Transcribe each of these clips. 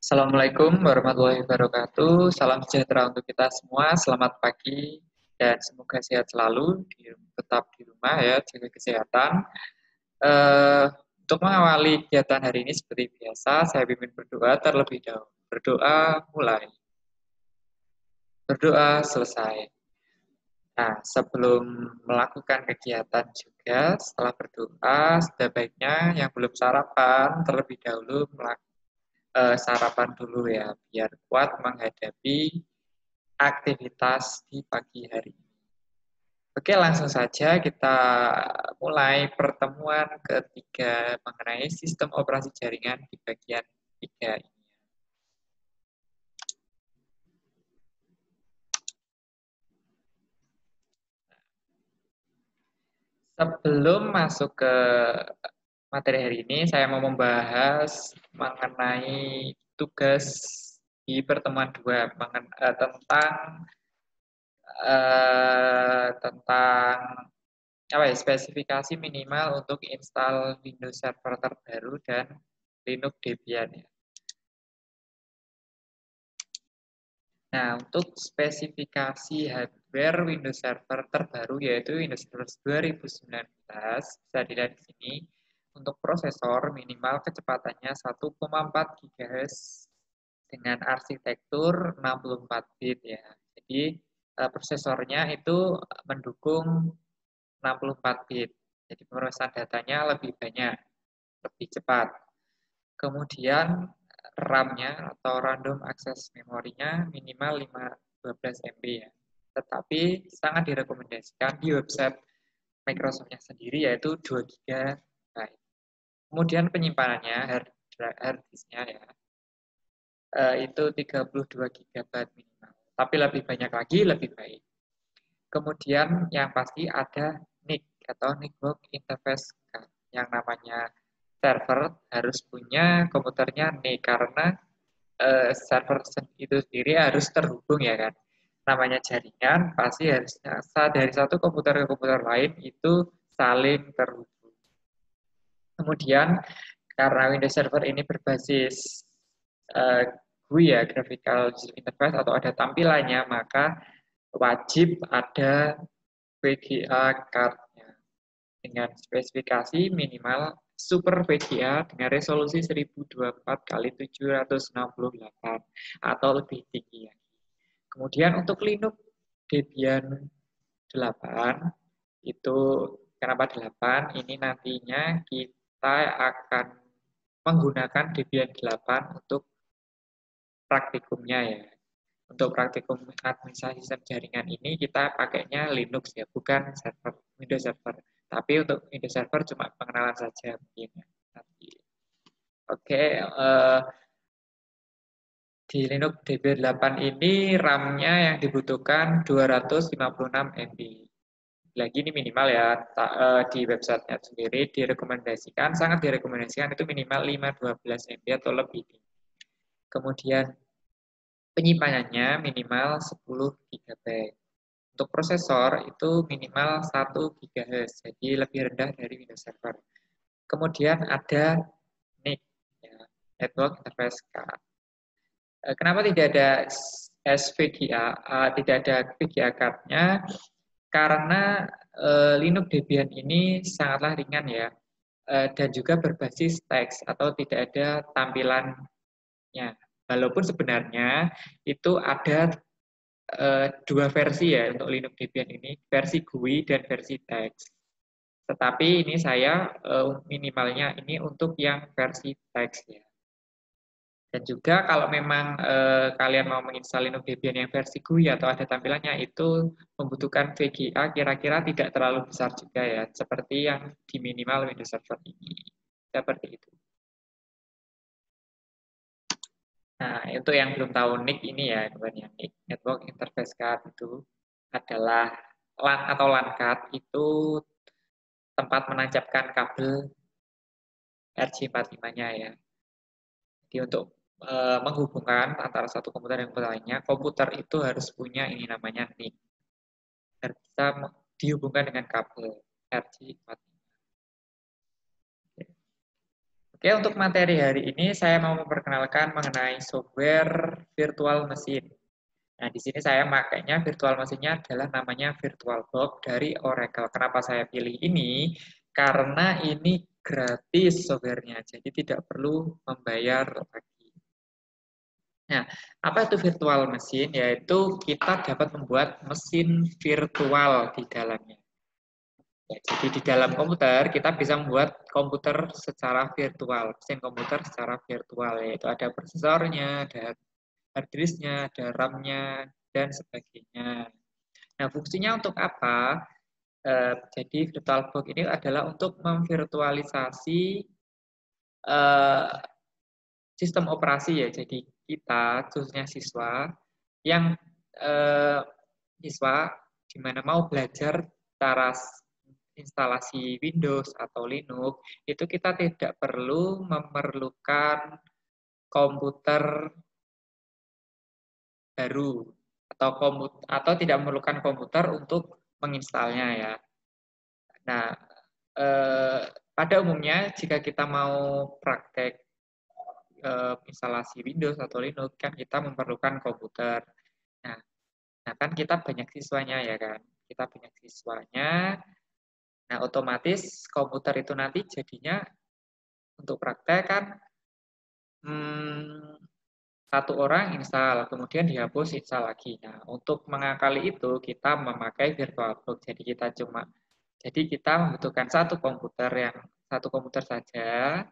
Assalamualaikum warahmatullahi wabarakatuh. Salam sejahtera untuk kita semua. Selamat pagi dan semoga sehat selalu. Tetap di rumah ya, jaga kesehatan. Eh, untuk mengawali kegiatan hari ini seperti biasa, saya pimpin berdoa terlebih dahulu. Berdoa mulai, berdoa selesai. Nah, sebelum melakukan kegiatan juga, setelah berdoa, sebaiknya yang belum sarapan terlebih dahulu sarapan dulu ya, biar kuat menghadapi aktivitas di pagi hari. Oke, langsung saja kita mulai pertemuan ketiga mengenai sistem operasi jaringan di bagian 3 ini. Sebelum masuk ke materi hari ini, saya mau membahas mengenai tugas di pertemuan 2 tentang apa ya, spesifikasi minimal untuk install Windows Server terbaru dan Linux Debian ya. Nah, untuk spesifikasi hardware Windows Server terbaru yaitu Windows Server 2019, bisa dilihat di sini. Untuk prosesor minimal kecepatannya 1,4 GHz dengan arsitektur 64 bit ya. Jadi prosesornya itu mendukung 64 bit. Jadi pemrosesan datanya lebih banyak, lebih cepat. Kemudian RAM-nya atau random access memorinya minimal 12 MB ya. Tetapi sangat direkomendasikan di website Microsoft-nya sendiri yaitu 2 GB. Kemudian penyimpanannya hard disk-nya ya. Itu 32 GB minimal. Tapi lebih banyak lagi lebih baik. Kemudian yang pasti ada NIC atau Network Interface Card. Yang namanya server harus punya komputernya NIC karena server itu sendiri harus terhubung ya kan. Namanya jaringan pasti harusnya dari satu komputer ke komputer lain itu saling terhubung. Kemudian karena Windows Server ini berbasis GUI ya, Graphical User Interface atau ada tampilannya, maka wajib ada VGA card-nya dengan spesifikasi minimal Super VGA dengan resolusi 1024 x 768 atau lebih tinggi ya. Kemudian untuk Linux Debian 8 itu kenapa 8? Ini nantinya kita akan menggunakan Debian 8 untuk praktikumnya ya. Untuk praktikum administrasi sistem jaringan ini kita pakainya Linux ya, bukan server Windows Server. Tapi untuk Windows Server cuma pengenalan saja mungkin ya. Oke, di Linux DB8 ini RAM-nya yang dibutuhkan 256 MB. Lagi ini minimal ya, di websitenya sendiri direkomendasikan, sangat direkomendasikan itu minimal 512 MB atau lebih. Kemudian penyimpanannya minimal 10 GB. Untuk prosesor itu minimal 1 GHz, jadi lebih rendah dari Windows Server. Kemudian ada NIC, ya, Network Interface Card. Kenapa tidak ada SVGA, tidak ada VGA card-nya? Karena Linux Debian ini sangatlah ringan ya, dan juga berbasis teks atau tidak ada tampilannya. Walaupun sebenarnya itu ada dua versi ya untuk Linux Debian ini, versi GUI dan versi teks. Tetapi ini saya minimalnya ini untuk yang versi teks ya. Dan juga kalau memang kalian mau menginstal Linux Debian yang versi GUI atau ada tampilannya itu membutuhkan VGA kira-kira tidak terlalu besar juga ya, seperti yang di minimal Windows Server ini. Seperti itu. Nah, untuk yang belum tahu NIC ini ya, yang NIC, Network Interface Card itu adalah LAN atau LAN card itu tempat menancapkan kabel RJ45-nya ya. Jadi untuk menghubungkan antara satu komputer dan komputer lainnya, komputer itu harus punya ini namanya NIC. Dan bisa dihubungkan dengan kabel RJ45. Oke, untuk materi hari ini saya mau memperkenalkan mengenai software virtual machine. Nah, di sini saya makainya virtual machine-nya adalah namanya VirtualBox dari Oracle. Kenapa saya pilih ini? Karena ini gratis software-nya, jadi tidak perlu membayar lagi. Nah, apa itu virtual machine? Yaitu kita dapat membuat mesin virtual di dalamnya. Ya, jadi di dalam komputer kita bisa membuat komputer secara virtual, mesin komputer secara virtual, yaitu ada prosesornya, ada hard disk-nya, ada RAM-nya, dan sebagainya. Nah, fungsinya untuk apa? Jadi VirtualBox ini adalah untuk memvirtualisasi sistem operasi ya. Jadi kita, khususnya siswa, yang siswa di mana mau belajar cara instalasi Windows atau Linux, itu kita tidak perlu memerlukan komputer baru atau tidak memerlukan komputer untuk menginstalnya ya. Nah, pada umumnya jika kita mau praktek instalasi Windows atau Linux kan kita memerlukan komputer. Nah, kan kita banyak siswanya ya kan. Kita banyak siswanya. Nah, otomatis komputer itu nanti jadinya untuk praktek kan satu orang install, kemudian dihapus install lagi. Nah, untuk mengakali itu kita memakai VirtualBox. Jadi kita membutuhkan satu komputer saja,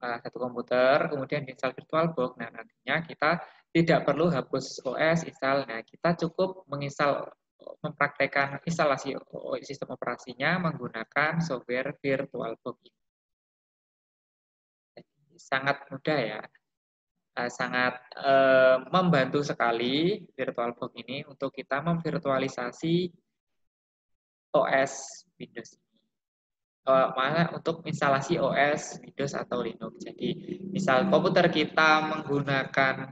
satu komputer, kemudian install VirtualBox. Nah, nantinya kita tidak perlu hapus OS install. Nah, kita cukup mempraktekkan instalasi sistem operasinya menggunakan software VirtualBox. Jadi, sangat mudah ya. Sangat membantu sekali VirtualBox ini untuk kita memvirtualisasi OS Windows ini. Mana untuk instalasi OS Windows atau Linux. Jadi, misal komputer kita menggunakan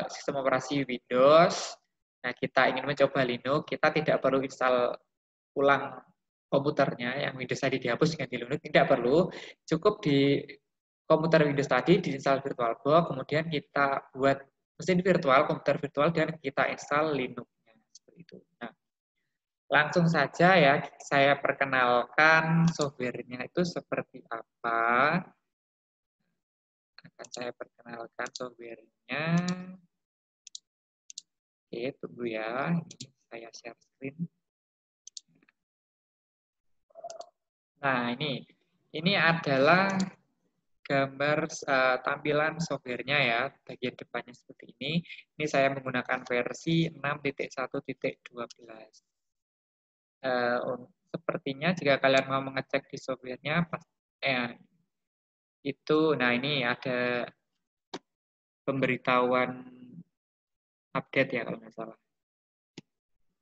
sistem operasi Windows, nah kita ingin mencoba Linux, kita tidak perlu install ulang komputernya yang Windows tadi dihapus ganti Linux, tidak perlu. Cukup di komputer Windows tadi diinstal VirtualBox, kemudian kita buat mesin virtual, komputer virtual, dan kita install Linux-nya. Seperti itu. Nah, langsung saja ya, saya perkenalkan software-nya itu seperti apa. Akan saya perkenalkan software-nya. Oke, tunggu ya. Ini saya share screen. Nah, ini adalah gambar tampilan software-nya ya, bagian depannya seperti ini. Ini saya menggunakan versi 6.1.12. Sepertinya jika kalian mau mengecek di software-nya, nah ini ada pemberitahuan update ya kalau nggak salah.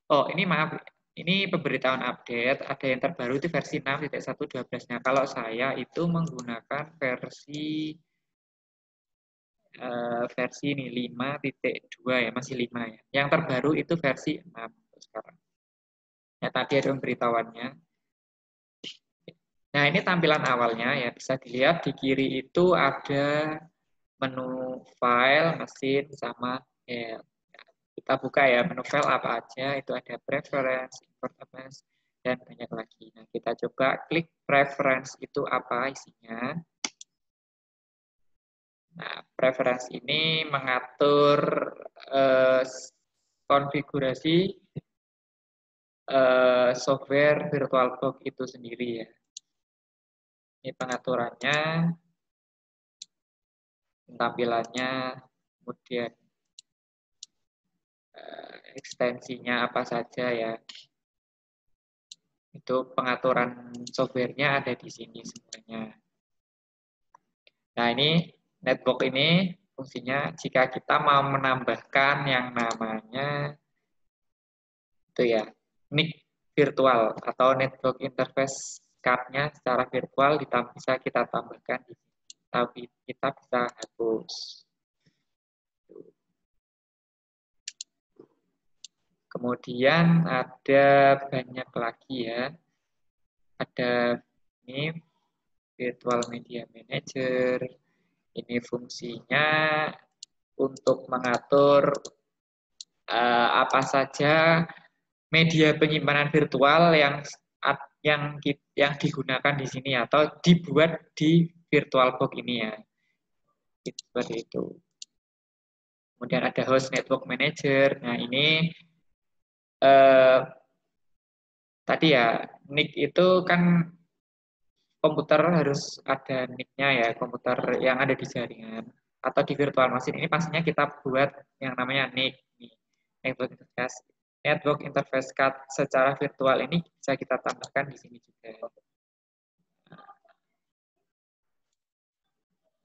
Oh, ini maaf, ini pemberitahuan update, ada yang terbaru itu versi 6.1.12. Nah, kalau saya itu menggunakan versi ini 5.2 ya, masih 5 ya. Yang terbaru itu versi 6 sekarang. Ya, tadi ada pemberitahuannya. Nah, ini tampilan awalnya ya, bisa dilihat di kiri itu ada menu file, mesin, sama ya, kita buka ya menu file apa aja, itu ada preference, import apps, dan banyak lagi. Nah, kita coba klik preference itu apa isinya. Nah, preference ini mengatur konfigurasi software VirtualBox itu sendiri ya. Ini pengaturannya, tampilannya, kemudian ekstensinya apa saja ya. Itu pengaturan softwarenya ada di sini semuanya. Nah, ini netbox ini fungsinya jika kita mau menambahkan yang namanya itu ya, NIC virtual atau network interface card-nya secara virtual bisa kita tambahkan di sini. Tapi kita bisa hapus. Kemudian ada banyak lagi ya. Ada ini Virtual Media Manager. Ini fungsinya untuk mengatur apa saja media penyimpanan virtual yang digunakan di sini atau dibuat di VirtualBox ini ya. Seperti itu. Kemudian ada Host Network Manager. Nah, ini tadi ya, NIC itu kan komputer harus ada NIC-nya ya, komputer yang ada di jaringan atau di virtual machine ini pastinya kita buat yang namanya NIC, Network Interface. Network Interface Card secara virtual ini bisa kita tambahkan di sini juga.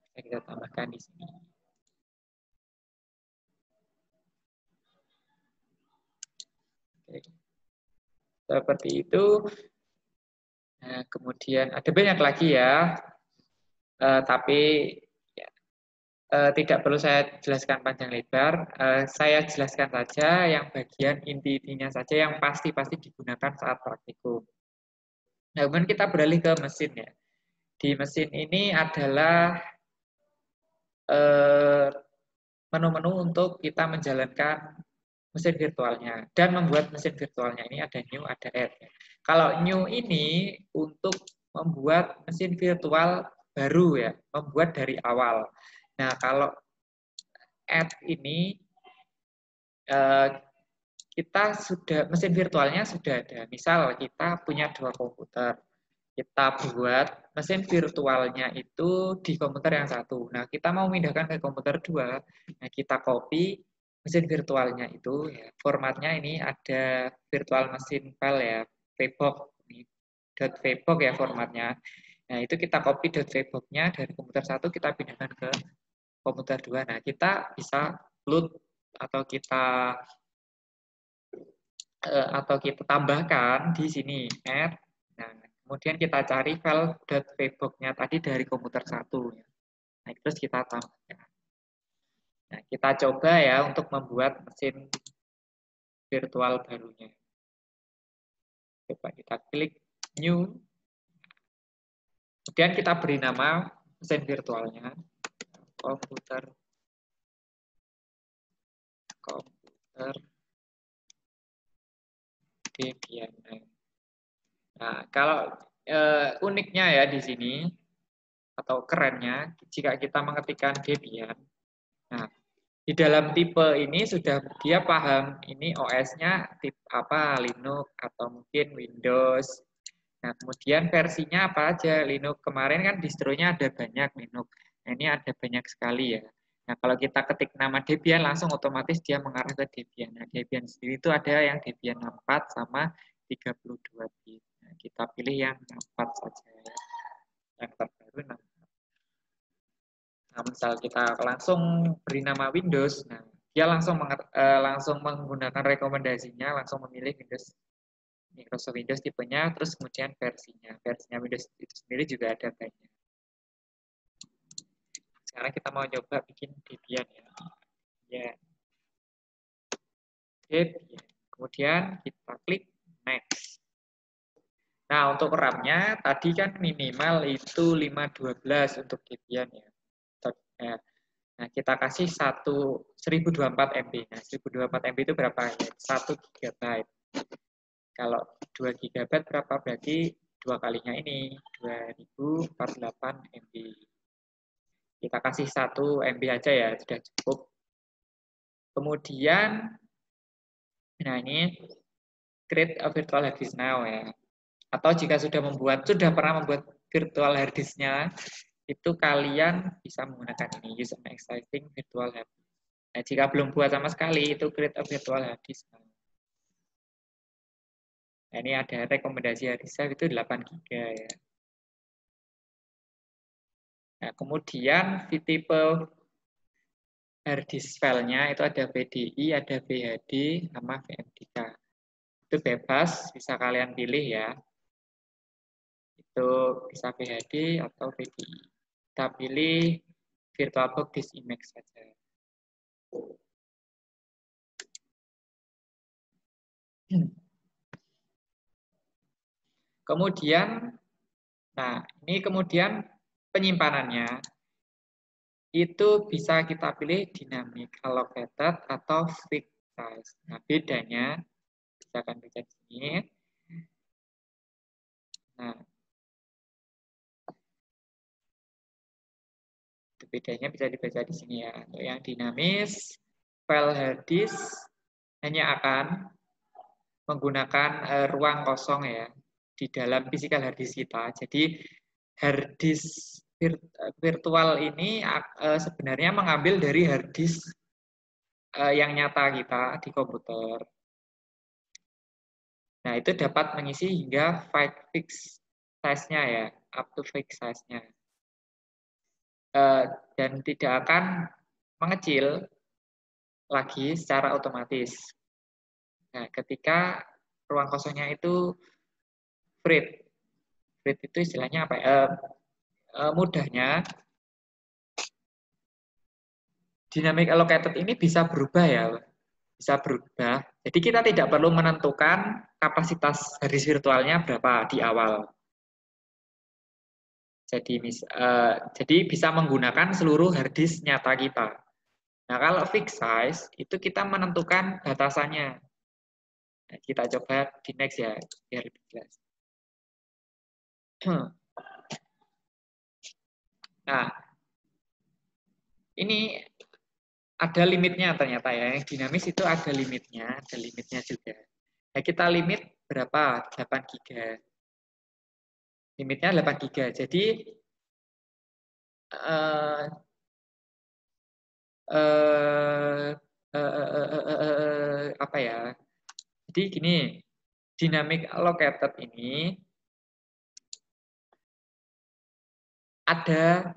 Bisa kita tambahkan di sini. Oke. Seperti itu. Nah, kemudian ada banyak lagi ya, tapi ya, tidak perlu saya jelaskan panjang lebar. Saya jelaskan saja yang bagian inti-intinya saja yang pasti-pasti digunakan saat praktikum. Nah, kemudian kita beralih ke mesin ya. Di mesin ini adalah menu-menu untuk kita menjalankan mesin virtualnya dan membuat mesin virtualnya ini ada new, ada add. Kalau new ini untuk membuat mesin virtual baru ya, membuat dari awal. Nah, kalau add ini kita sudah mesin virtualnya sudah ada. Misal kita punya 2 komputer. Kita buat mesin virtualnya itu di komputer yang satu. Nah, kita mau memindahkan ke komputer 2. Nah, kita copy mesin virtualnya itu ya, formatnya ini ada virtual mesin file ya, .vbox ini .vbox ya formatnya. Nah, itu kita copy .vbox-nya dari komputer satu kita pindahkan ke komputer 2. Nah, kita bisa load atau kita tambahkan di sini add. Nah, kemudian kita cari file .vbox-nya tadi dari komputer satu. Nah, terus kita tambahkan. Nah, kita coba ya untuk membuat mesin virtual barunya. Coba kita klik new. Kemudian kita beri nama mesin virtualnya komputer Debian. Nah, kalau uniknya ya di sini atau kerennya jika kita mengetikkan Debian. Nah, di dalam tipe ini sudah dia paham ini OS-nya tipe apa, Linux atau mungkin Windows. Nah, kemudian versinya apa aja? Linux kemarin kan distronya ada banyak Linux. Nah, ini ada banyak sekali ya. Nah, kalau kita ketik nama Debian langsung otomatis dia mengarah ke Debian. Nah, Debian sendiri itu ada yang Debian 64 sama 32 bit. Nah, kita pilih yang 64 saja ya. Yang terbaru 64. Nah, misal kita langsung beri nama Windows, nah dia langsung menggunakan rekomendasinya, langsung memilih Microsoft Windows tipenya, terus kemudian versinya Windows itu sendiri juga ada banyak. Sekarang kita mau coba bikin Debian ya. Debian. Kemudian kita klik next. Nah, untuk RAM-nya tadi kan minimal itu 512 untuk Debian ya. Nah, kita kasih 1024 MB. Nah, 1024 MB itu berapa ya? 1 GB. Kalau 2 GB berapa? Berarti 2 kalinya ini 2048 MB. Kita kasih 1 MB aja ya, sudah cukup. Kemudian, nah ini create a virtual hard disk now ya. Atau jika sudah pernah membuat virtual hard disk-nya, itu kalian bisa menggunakan ini, use an existing virtual hard disk. Nah, jika belum buat sama sekali, itu create a virtual hard disk. Nah, ini ada rekomendasi hard disk itu 8 GB ya. Nah, kemudian di tipe hard disk file-nya itu ada VDI, ada VHD, sama VMDK. Itu bebas, bisa kalian pilih ya. Itu bisa VHD atau VDI. Kita pilih VirtualBox Disk Image saja. Kemudian Nah, ini kemudian penyimpanannya itu bisa kita pilih dynamic allocated atau fixed size. Nah, bedanya bisa akan baca di sini. Nah, itu bedanya bisa dibaca di sini ya. Untuk yang dinamis, file hard disk hanya akan menggunakan ruang kosong ya di dalam physical hard disk kita. Jadi hard disk virtual ini sebenarnya mengambil dari hard disk yang nyata kita di komputer. Nah, itu dapat mengisi hingga 5 fixed size-nya ya, up to fixed size-nya. Dan tidak akan mengecil lagi secara otomatis. Nah, ketika ruang kosongnya itu free. Free itu istilahnya apa ya? Mudahnya, dynamic allocated ini bisa berubah ya, bisa berubah. Jadi kita tidak perlu menentukan kapasitas hard disk virtualnya berapa di awal. Jadi bisa menggunakan seluruh hard disk nyata kita. Nah, kalau fixed size itu kita menentukan batasannya. Nah, kita coba di next ya, biar lebih jelas. Nah, ini ada limitnya ternyata ya. Yang dinamis itu ada limitnya juga. Nah, kita limit berapa? 8 GB. Limitnya 8 GB. Jadi eh, apa ya? Jadi gini, dynamic allocated ini ada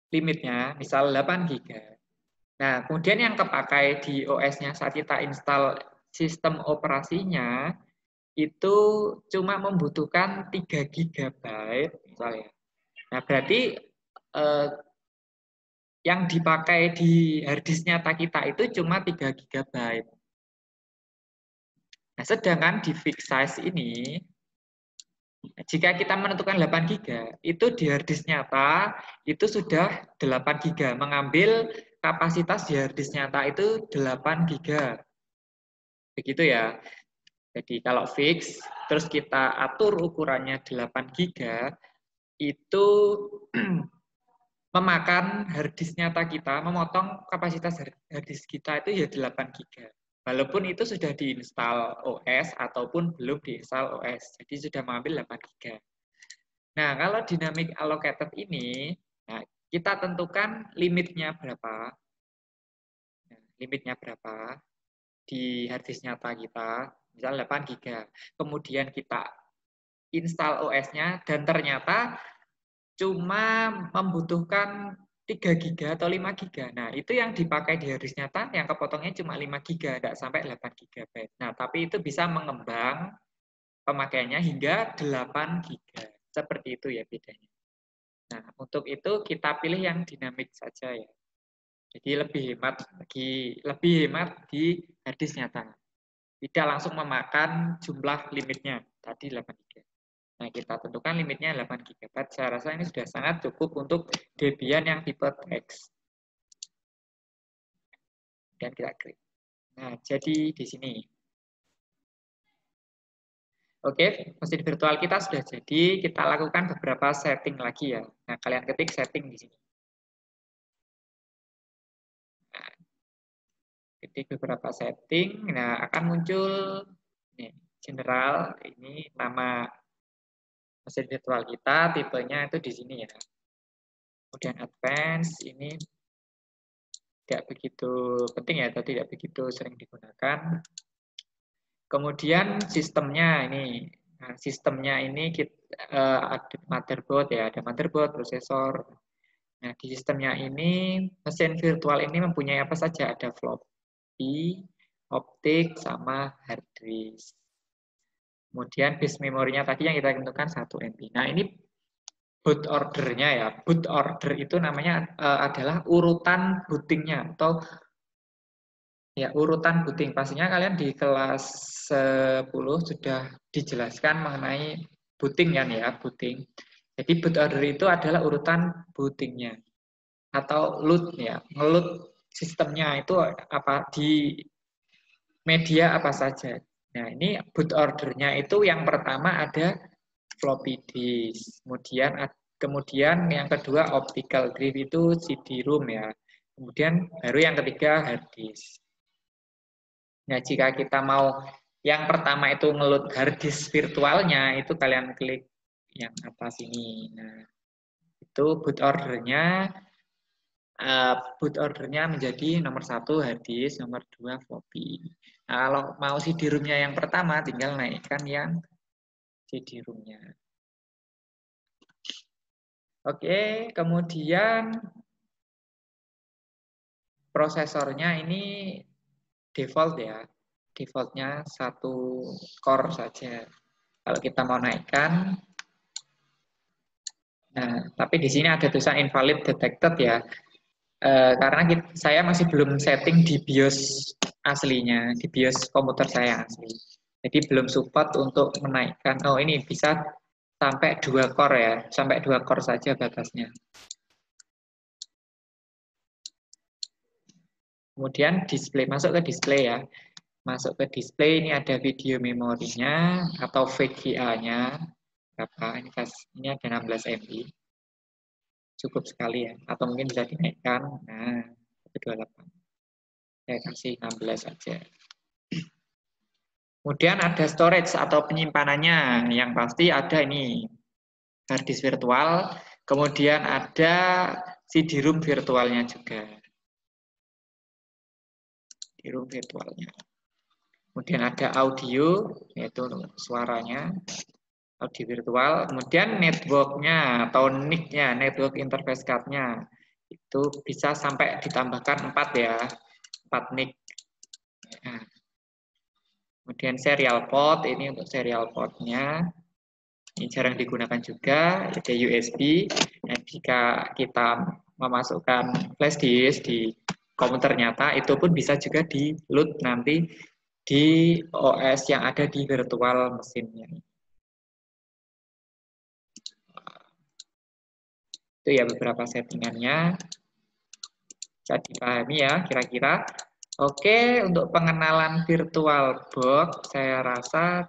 limitnya, misal 8 GB. Nah, kemudian yang kepakai di OS-nya saat kita install sistem operasinya itu cuma membutuhkan 3 GB misalnya. Nah, berarti yang dipakai di harddisk nyata kita itu cuma 3 GB. Nah, sedangkan di fixed size ini, jika kita menentukan 8 GB, itu di harddisk nyata itu sudah 8 GB. Mengambil kapasitas di harddisk nyata itu 8 GB. Begitu ya. Jadi kalau fix, terus kita atur ukurannya 8 GB, itu memakan harddisk nyata kita, memotong kapasitas harddisk kita itu ya 8 GB. Walaupun itu sudah diinstal OS ataupun belum diinstal OS. Jadi sudah mengambil 8 GB. Nah, kalau dynamic allocated ini, nah, kita tentukan limitnya berapa. Nah, limitnya berapa di harddisk nyata kita, misal 8 GB. Kemudian kita install OS-nya dan ternyata cuma membutuhkan 3 GB atau 5 GB. Nah, itu yang dipakai di harddisk nyata, yang kepotongnya cuma 5 GB, tidak sampai 8 GB. Nah, tapi itu bisa mengembang pemakaiannya hingga 8 GB. Seperti itu ya bedanya. Nah, untuk itu kita pilih yang dinamik saja ya. Jadi lebih hemat di harddisk nyata. Tidak langsung memakan jumlah limitnya, tadi 8 GB. Nah, kita tentukan limitnya 8 GB. Saya rasa ini sudah sangat cukup untuk Debian yang tipe teks. Dan kita klik. Nah, jadi di sini. Oke, mesin virtual kita sudah jadi. Kita lakukan beberapa setting lagi ya. Nah, kalian ketik setting di sini. Nah, ketik beberapa setting. Nah, akan muncul ini, general. Ini nama mesin virtual kita. Tipenya itu di sini ya. Kemudian advance, ini tidak begitu penting ya, atau tidak begitu sering digunakan. Kemudian sistemnya ini, nah, sistemnya ini ada motherboard ya, ada motherboard, prosesor. Nah, di sistemnya ini mesin virtual ini mempunyai apa saja? Ada floppy, optik, sama hard disk. Kemudian base memorinya tadi yang kita tentukan 1 MB. Nah, ini boot ordernya ya. Boot order itu namanya adalah urutan bootingnya atau ya, urutan booting. Pastinya kalian di kelas 10 sudah dijelaskan mengenai booting kan ya, booting. Jadi boot order itu adalah urutan bootingnya atau load ya, ngeload sistemnya itu apa di media apa saja. Nah, ini boot ordernya itu yang pertama ada floppy disk, kemudian yang kedua optical drive itu CD-ROM ya. Kemudian baru yang ketiga hard disk. Nah, jika kita mau yang pertama itu ngeload hard disk virtualnya, itu kalian klik yang atas ini. Nah, itu boot ordernya menjadi nomor 1 hard disk, nomor 2 floppy. Nah, kalau mau CD-ROM-nya yang pertama, tinggal naikkan yang CD-ROM-nya. Oke, kemudian prosesornya ini default ya. Defaultnya 1 core saja. Kalau kita mau naikkan, nah, tapi di sini ada tulisan invalid detected ya. Karena saya masih belum setting di BIOS aslinya, di BIOS komputer saya asli. Jadi belum support untuk menaikkan. Oh, ini bisa sampai 2 core ya, sampai 2 core saja batasnya. Kemudian display, masuk ke display ya. Masuk ke display, ini ada video memorinya atau VGA-nya. Berapa? Ini ada 16 MB. Cukup sekali ya. Atau mungkin bisa dinaikkan. Nah, 28. Saya kasih 16 saja. Kemudian ada storage atau penyimpanannya. Yang pasti ada ini hard disk virtual. Kemudian ada CD-ROM virtualnya juga. CD-ROM virtualnya. Kemudian ada audio, yaitu suaranya, audio virtual. Kemudian network-nya atau NIC-nya, network interface card-nya. Itu bisa sampai ditambahkan 4 ya, 4 NIC. Nah, kemudian serial port, ini untuk serial port-nya. Ini jarang digunakan juga, ada USB. Nah, jika kita memasukkan flash disk di komputer nyata, itu pun bisa juga di-load nanti di OS yang ada di virtual mesinnya. Itu ya beberapa settingannya. Bisa dipahami ya kira-kira. Oke, untuk pengenalan VirtualBox saya rasa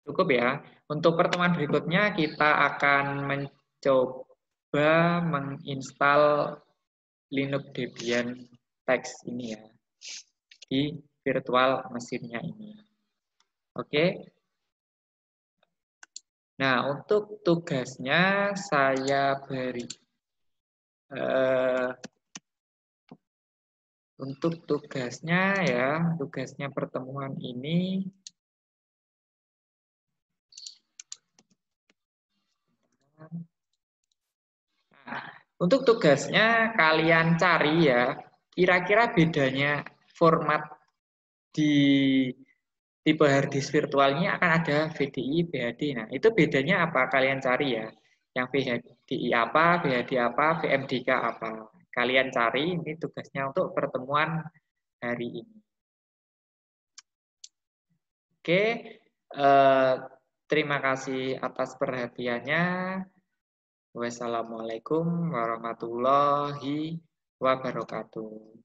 cukup ya. Untuk pertemuan berikutnya kita akan mencoba menginstal Linux Debian Text ini ya di virtual mesinnya ini. Oke. Nah, untuk tugasnya saya beri untuk tugasnya pertemuan ini nah, untuk tugasnya kalian cari ya, kira-kira bedanya format di tipe hard disk virtual ini akan ada VDI, VHD. Nah, itu bedanya apa? Kalian cari ya. Yang VHDI apa, VHD apa, VMDK apa. Kalian cari, ini tugasnya untuk pertemuan hari ini. Oke, terima kasih atas perhatiannya. Wassalamualaikum warahmatullahi wabarakatuh.